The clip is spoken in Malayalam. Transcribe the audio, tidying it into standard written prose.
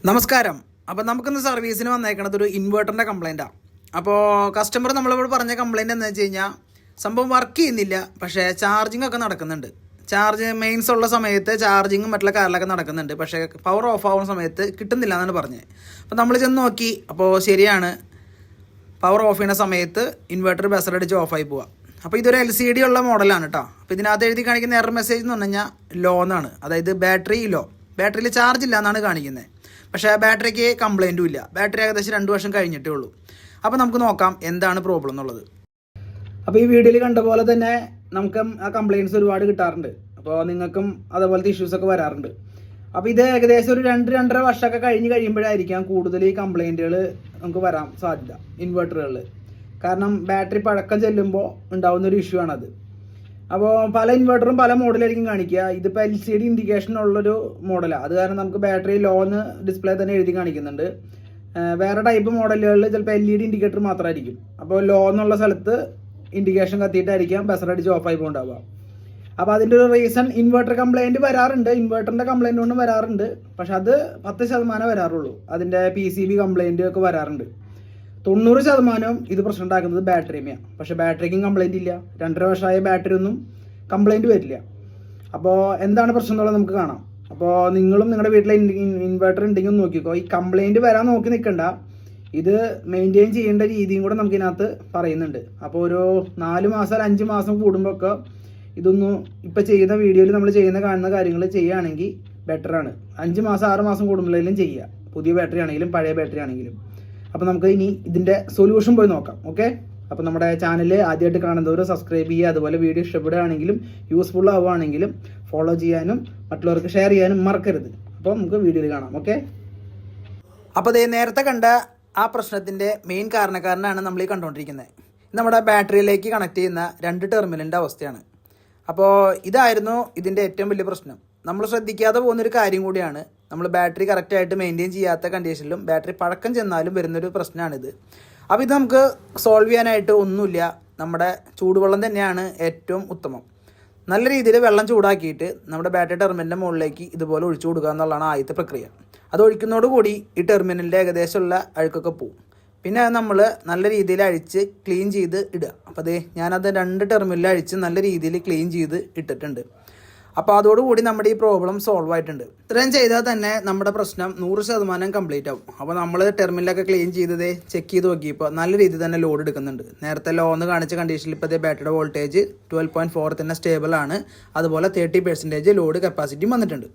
നമസ്കാരം. അപ്പോൾ നമുക്കിന്ന് സർവീസിന് വന്നേക്കണത് ഒരു ഇൻവേർട്ടറിൻ്റെ കംപ്ലൈൻറ്റാണ്. അപ്പോൾ കസ്റ്റമർ നമ്മളോട് പറഞ്ഞ കംപ്ലൈൻറ്റ് എന്ന് വെച്ച് കഴിഞ്ഞാൽ സംഭവം വർക്ക് ചെയ്യുന്നില്ല, പക്ഷേ ചാർജിങ് ഒക്കെ നടക്കുന്നുണ്ട്. ചാർജ് മെയിൻസ് ഉള്ള സമയത്ത് ചാർജിങ്ങും മറ്റുള്ള കാര്യങ്ങളൊക്കെ നടക്കുന്നുണ്ട്, പക്ഷേ പവർ ഓഫ് ആവുന്ന സമയത്ത് കിട്ടുന്നില്ല എന്നാണ് പറഞ്ഞത്. അപ്പോൾ നമ്മൾ ചെന്ന് നോക്കി, അപ്പോൾ ശരിയാണ്, പവർ ഓഫ് ചെയ്യുന്ന സമയത്ത് ഇൻവേർട്ടർ ബസറടിച്ച് ഓഫായി പോവുക. അപ്പോൾ ഇതൊരു LCD ഉള്ള മോഡലാണ് കേട്ടോ. അപ്പോൾ ഇതിനകത്ത് എഴുതി കാണിക്കുന്ന എറർ മെസ്സേജ് എന്ന് പറഞ്ഞു കഴിഞ്ഞാൽ ലോ എന്നാണ്, അതായത് ബാറ്ററി ലോ, ബാറ്ററിയിൽ ചാർജ് ഇല്ല എന്നാണ് കാണിക്കുന്നത്. പക്ഷേ ബാറ്ററിക്ക് കംപ്ലൈൻറ്റും ഇല്ല. ബാറ്ററി ഏകദേശം 2 വർഷം കഴിഞ്ഞിട്ടേ ഉള്ളൂ. അപ്പോൾ നമുക്ക് നോക്കാം എന്താണ് പ്രോബ്ലം എന്നുള്ളത്. അപ്പോൾ ഈ വീഡിയോയിൽ കണ്ട പോലെ തന്നെ നമുക്ക് ആ കംപ്ലയിൻറ്റ്സ് ഒരുപാട് കിട്ടാറുണ്ട്. അപ്പോൾ നിങ്ങൾക്കും അതുപോലത്തെ ഇഷ്യൂസൊക്കെ വരാറുണ്ട്. അപ്പോൾ ഇത് ഏകദേശം ഒരു 2-2.5 വർഷമൊക്കെ കഴിയുമ്പോഴായിരിക്കാം കൂടുതൽ ഈ കംപ്ലയിൻറ്റുകൾ നമുക്ക് വരാൻ സാധ്യത ഇൻവെർട്ടറുകളിൽ. കാരണം ബാറ്ററി പഴക്കം ചെല്ലുമ്പോൾ ഉണ്ടാകുന്നൊരു ഇഷ്യൂ ആണത്. അപ്പോൾ പല ഇൻവെർട്ടറും പല മോഡലായിരിക്കും കാണിക്കുക. ഇതിപ്പോൾ LCD ഇൻഡിക്കേഷൻ ഉള്ളൊരു മോഡലാണ്. അത് കാരണം നമുക്ക് ബാറ്ററി ലോന്ന് ഡിസ്പ്ലേ തന്നെ എഴുതി കാണിക്കുന്നുണ്ട്. വേറെ ടൈപ്പ് മോഡലുകളിൽ ചിലപ്പോൾ LED ഇൻഡിക്കേറ്റർ മാത്രമായിരിക്കും. അപ്പോൾ ലോ എന്നുള്ള സ്ഥലത്ത് ഇൻഡിക്കേഷൻ കത്തിയിട്ടായിരിക്കാം ബസറടിച്ച് ഓഫായി പോകണ്ടാവുക. അപ്പോൾ അതിൻ്റെ ഒരു റീസൺ ഇൻവെർട്ടർ കംപ്ലയിൻറ്റ് വരാറുണ്ട്, ഇൻവെർട്ടറിൻ്റെ കംപ്ലയിൻറ്റ് കൊണ്ടും വരാറുണ്ട്. പക്ഷെ അത് 10% വരാറുള്ളൂ. അതിൻ്റെ PCB കംപ്ലയിൻറ്റ് ഒക്കെ വരാറുണ്ട്. 90% ഇത് പ്രശ്നം ഉണ്ടാക്കുന്നത് ബാറ്ററിയുമാണ്. പക്ഷേ ബാറ്ററിക്കും കംപ്ലയിൻ്റ് ഇല്ല. 2.5 വർഷമായ ബാറ്ററി ഒന്നും കംപ്ലയിൻറ്റ് വരില്ല. അപ്പോൾ എന്താണ് പ്രശ്നം എന്നുള്ളത് നമുക്ക് കാണാം. അപ്പോൾ നിങ്ങളും നിങ്ങളുടെ വീട്ടിലെ ഇൻവെർട്ടർ ഉണ്ടെങ്കിൽ നോക്കിക്കോ. ഈ കംപ്ലയിൻറ്റ് വരാൻ നോക്കി നിൽക്കണ്ട. ഇത് മെയിൻറ്റെയിൻ ചെയ്യേണ്ട രീതിയും കൂടെ നമുക്കിതിനകത്ത് പറയുന്നുണ്ട്. അപ്പോൾ ഒരു 4 മാസം 5 മാസം കൂടുമ്പോൾ ഒക്കെ ഇതൊന്നും ഇപ്പോൾ ചെയ്യുന്ന വീഡിയോയിൽ നമ്മൾ കാണുന്ന കാര്യങ്ങൾ ചെയ്യുകയാണെങ്കിൽ ബെറ്ററാണ്. 5 മാസം 6 മാസം കൂടുമ്പോഴേലും ചെയ്യുക, പുതിയ ബാറ്ററി ആണെങ്കിലും പഴയ ബാറ്ററി ആണെങ്കിലും. അപ്പോൾ നമുക്ക് ഇനി ഇതിൻ്റെ സൊല്യൂഷൻ പോയി നോക്കാം. ഓക്കെ. അപ്പോൾ നമ്മുടെ ചാനൽ ആദ്യമായിട്ട് കാണുന്നവർ സബ്സ്ക്രൈബ് ചെയ്യുക. അതുപോലെ വീഡിയോ ഇഷ്ടപ്പെടുകയാണെങ്കിലും യൂസ്ഫുൾ ആവുകയാണെങ്കിലും ഫോളോ ചെയ്യാനും മറ്റുള്ളവർക്ക് ഷെയർ ചെയ്യാനും മറക്കരുത്. അപ്പോൾ നമുക്ക് വീഡിയോയിൽ കാണാം. ഓക്കെ. അപ്പോൾ അതേ നേരത്തെ കണ്ട ആ പ്രശ്നത്തിൻ്റെ മെയിൻ കാരണക്കാരനാണ് നമ്മൾ ഈ കണ്ടുകൊണ്ടിരിക്കുന്നത്. നമ്മുടെ ബാറ്ററിയിലേക്ക് കണക്ട് ചെയ്യുന്ന 2 ടെർമിനലിൻ്റെ അവസ്ഥയാണ്. അപ്പോൾ ഇതായിരുന്നു ഇതിൻ്റെ ഏറ്റവും വലിയ പ്രശ്നം. നമ്മൾ ശ്രദ്ധിക്കാതെ പോകുന്നൊരു കാര്യം കൂടിയാണ്. നമ്മൾ ബാറ്ററി കറക്റ്റായിട്ട് മെയിൻറ്റെയിൻ ചെയ്യാത്ത കണ്ടീഷനിലും ബാറ്ററി പഴക്കം ചെന്നാലും വരുന്നൊരു പ്രശ്നമാണിത്. അപ്പോൾ ഇത് നമുക്ക് സോൾവ് ചെയ്യാനായിട്ട് ഒന്നുമില്ല. നമ്മുടെ ചൂടുവെള്ളം തന്നെയാണ് ഏറ്റവും ഉത്തമം. നല്ല രീതിയിൽ വെള്ളം ചൂടാക്കിയിട്ട് നമ്മുടെ ബാറ്ററി ടെർമിനലിൻ്റെ മുകളിലേക്ക് ഇതുപോലെ ഒഴിച്ചു കൊടുക്കുക എന്നുള്ളതാണ് ആദ്യത്തെ പ്രക്രിയ. അത് ഒഴിക്കുന്നതോടുകൂടി ഈ ടെർമിനലിൻ്റെ ഏകദേശമുള്ള അഴുക്കൊക്കെ പോവും. പിന്നെ നമ്മൾ നല്ല രീതിയിൽ അഴിച്ച് ക്ലീൻ ചെയ്ത് ഇടുക. അപ്പോൾ അതേ ഞാനത് 2 ടെർമിനലിൽ അഴിച്ച് നല്ല രീതിയിൽ ക്ലീൻ ചെയ്ത് ഇട്ടിട്ടുണ്ട്. അപ്പോൾ അതോടുകൂടി നമ്മുടെ ഈ പ്രോബ്ലം സോൾവ് ആയിട്ടുണ്ട്. ഇത്രയും ചെയ്താൽ തന്നെ നമ്മുടെ പ്രശ്നം 100% കംപ്ലീറ്റ് ആവും. അപ്പോൾ നമ്മൾ ടെർമിനലൊക്കെ ക്ലീൻ ചെയ്തത് ചെക്ക് ചെയ്ത് നോക്കിയപ്പോൾ നല്ല രീതിയിൽ തന്നെ ലോഡ് എടുക്കുന്നുണ്ട്. നേരത്തെ ലോ എന്ന് കാണിച്ച കണ്ടീഷനിൽ ഇപ്പോൾ ബാറ്ററിയുടെ വോൾട്ടേജ് 12.4 തന്നെ സ്റ്റേബിൾ ആണ്. അതുപോലെ 30% ലോഡ് കപ്പാസിറ്റിയും വന്നിട്ടുണ്ട്.